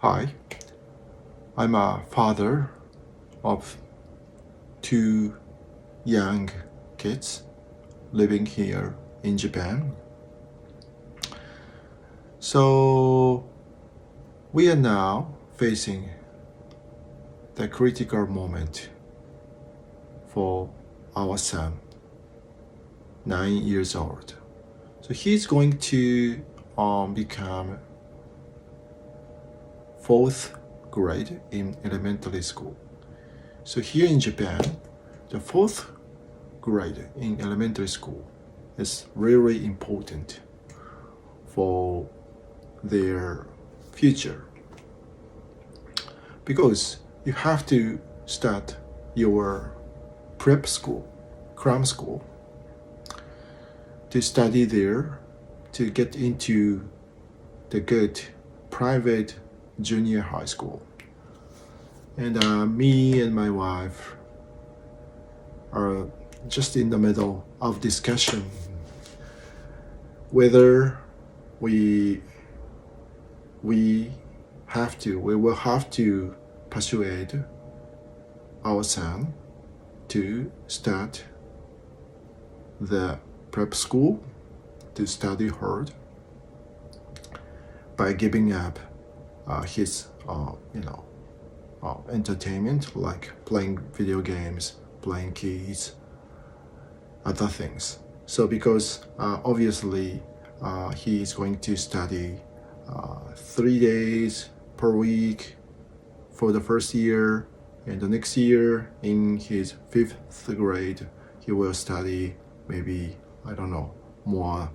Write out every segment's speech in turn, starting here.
Hi, I'm a father of two young kids living here in Japan. So we are now facing the critical moment for our son, 9 years old. So he's going to become fourth grade in elementary school. So here in Japan, the fourth grade in elementary school is really important for their future, because you have to start your prep school, cram school, to study there, to get into the good private junior high school. And me and my wife are just in the middle of discussion whether we will have to persuade our son to start the prep school, to study hard, by giving up his entertainment, like playing video games, playing keys, other things. So because obviously he is going to study 3 days per week for the first year, and the next year in his fifth grade he will study maybe, I don't know, more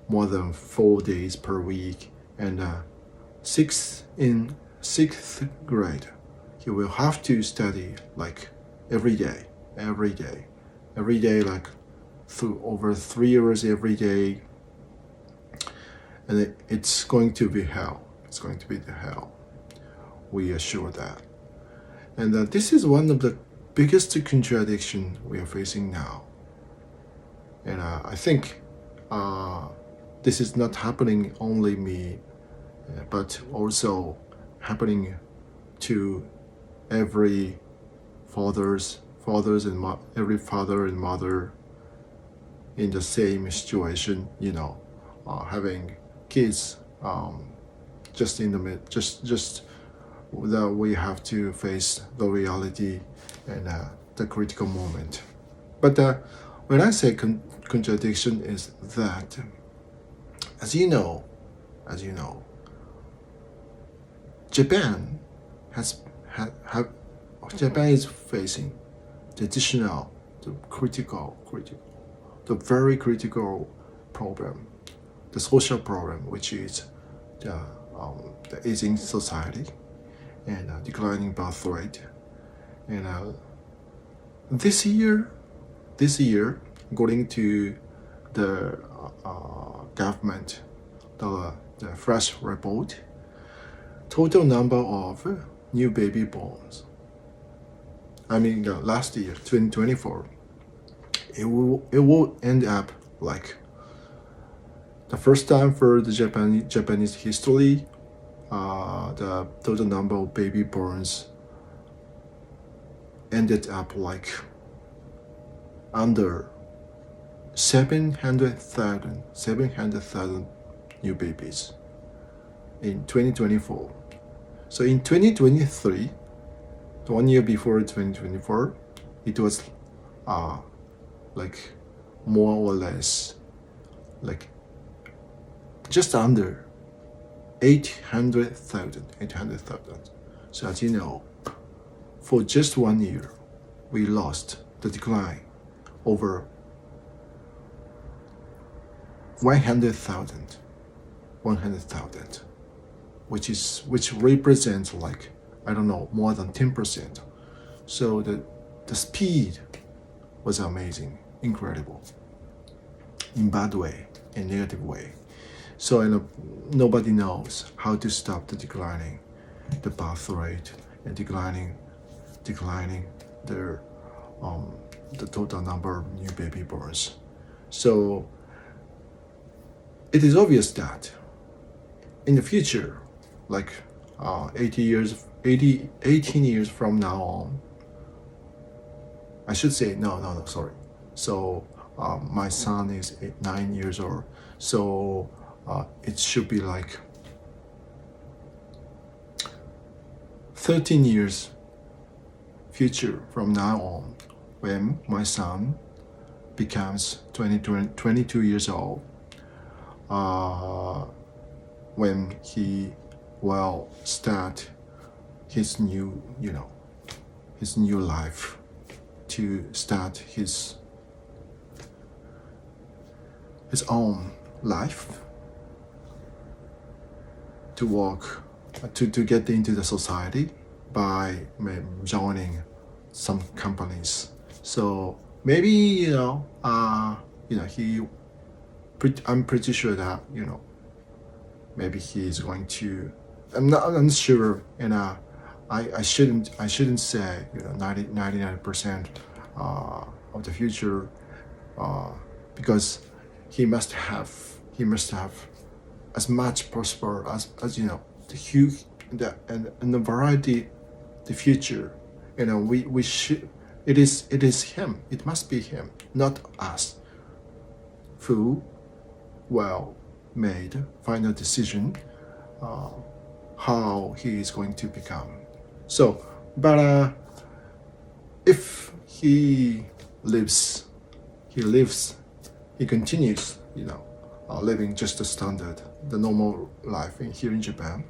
than 4 days per week, and in sixth grade he will have to study like every day, like through over 3 hours every day, and it's going to be hell. It's going to be the hell. We are sure that. And this is one of the biggest contradiction we are facing now. And I think this is not happening only me, but also happening to every every father and mother in the same situation, having kids just in the mid, just that we have to face the reality and the critical moment. But when I say contradiction is that, as you know, Japan Japan is facing the very critical problem, the social problem, which is the aging society and declining birth rate. And this year, according to the government, the fresh report, total number of new baby borns, last year, 2024, it will end up like the first time for the Japanese history. The total number of baby borns ended up like under 700,000 new babies in 2024. So in 2023, 1 year before 2024, it was like more or less like just under 800,000. So as you know, for just 1 year, we lost the decline over 100,000, which represents like, I don't know, more than 10%. So the speed was amazing, incredible, in bad way, in negative way. So nobody knows how to stop the declining, the birth rate, and declining the total number of new baby borns. So it is obvious that in the future, like 18 years from now on. I should say no, sorry. So my son is 9 years old. So it should be like 13 years future from now on, when my son becomes 22 years old, when he will start his new life, to start his own life, to work, to get into the society by joining some companies. So maybe I'm pretty sure that maybe he is going to. I'm not sure, and I shouldn't say 99% of the future, because he must have as much possible as the huge and the variety, the future. We should. It is him. It must be him, not us, who will made final decision how he is going to become. So, but if he continues, living just the standard, the normal life here in Japan,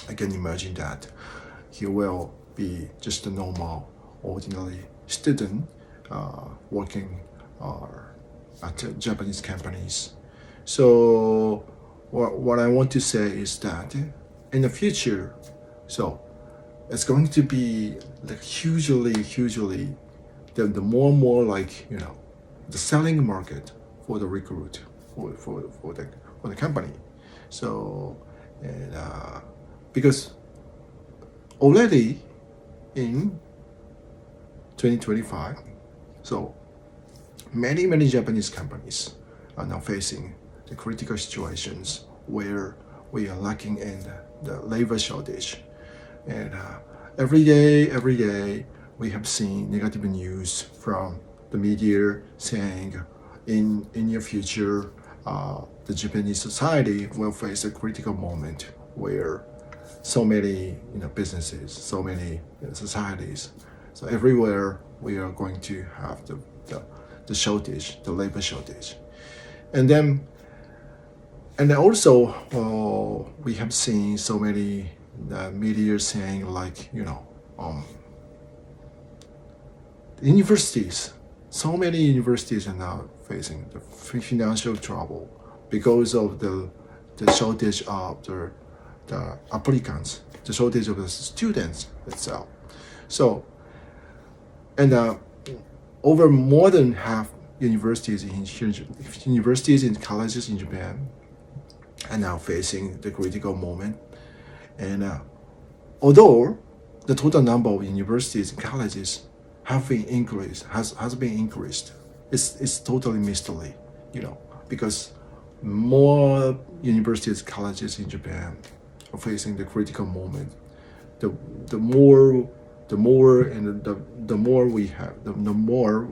I can imagine that he will be just a normal, ordinary student working at Japanese companies. So what I want to say is that in the future, so it's going to be like hugely the more and more like the selling market for the recruit for the company. So and because already in 2025, so many Japanese companies are now facing the critical situations where we are lacking in the labor shortage. And every day we have seen negative news from the media saying in near future the Japanese society will face a critical moment where so many businesses, so many societies, so everywhere we are going to have the shortage, the labor shortage. And then also we have seen so many media saying like universities, so many universities are now facing the financial trouble because of the shortage of the applicants, the shortage of the students itself. So and over more than half universities and colleges in Japan are now facing the critical moment. And although the total number of universities and colleges have been increased, has been increased, it's totally mystery, because more universities, colleges in Japan are facing the critical moment. The more we have, the more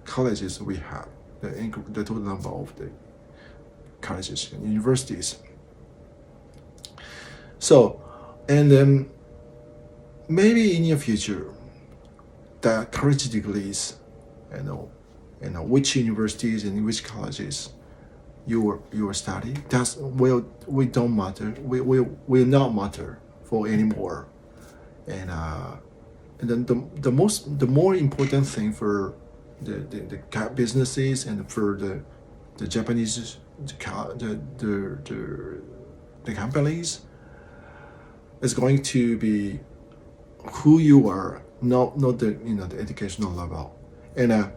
colleges we have, the total number of the colleges and universities. So, and then maybe in your future, the college degrees, which universities and which colleges you will study, we don't matter. Will not matter for anymore. And then the more important thing for the businesses and for the Japanese the companies is going to be who you are, not the the educational level. And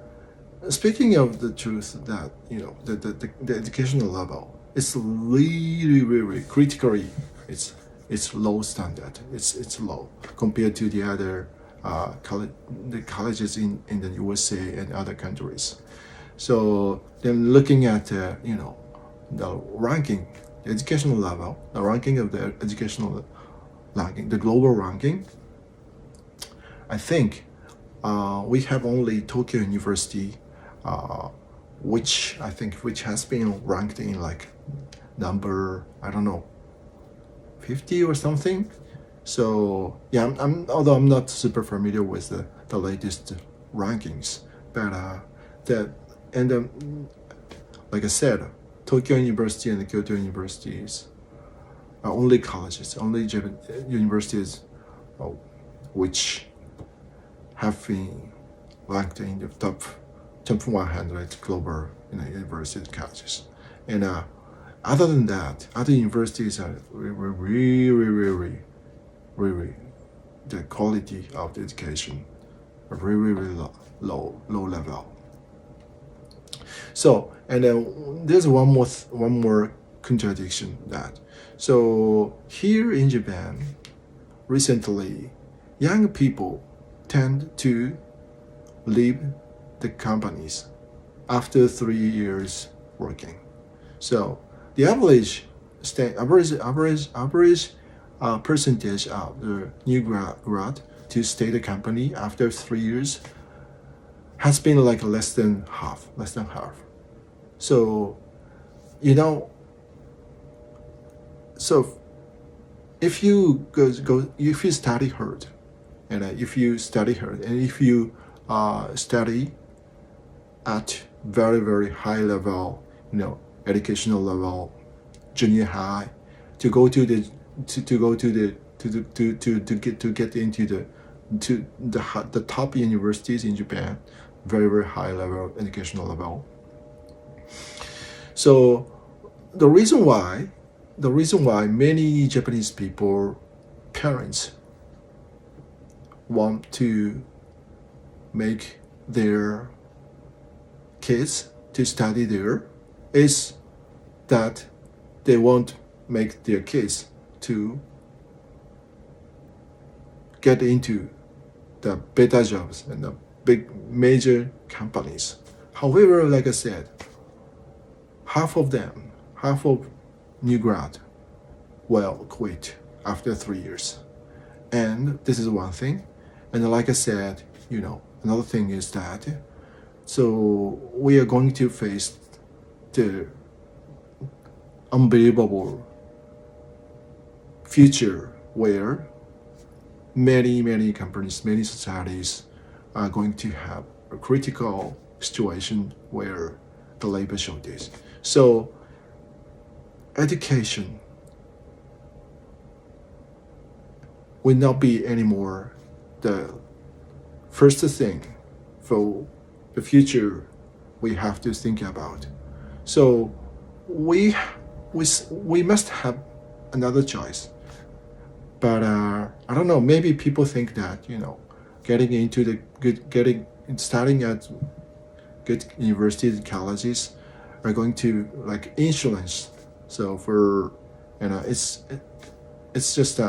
speaking of the truth, that the educational level is really critically, it's low standard. It's low compared to the other the colleges in the USA and other countries. So then looking at the ranking, the educational level, the ranking of the educational ranking, the global ranking, I think we have only Tokyo University, which has been ranked in like number, I don't know, 50 or something. So yeah, although I'm not super familiar with the latest rankings, but like I said, Tokyo University and Kyoto Universities are only colleges, only universities which have been ranked in the top 100 global university colleges. And other than that, other universities are really, the quality of the education are really low level. So, and then there's one more contradiction that. So here in Japan, recently, young people tend to leave the companies after 3 years working. So the average percentage of the new grad to stay the company after 3 years has been like less than half. So, so if you if you study hard, and if you study at very high level, educational level, junior high, to get into the top universities in Japan, very high level educational level. So the reason why many Japanese parents want to make their kids to study there is that they won't make their kids to get into the better jobs and the big major companies. However, like I said, half of new grad will quit after 3 years. And this is one thing. And like I said, another thing is that, so we are going to face the unbelievable future where many companies, many societies are going to have a critical situation where the labor shortage. So education will not be anymore the first thing for the future we have to think about. So we must have another choice. But I don't know, maybe people think that, starting at good universities and colleges are going to like insurance. So it's just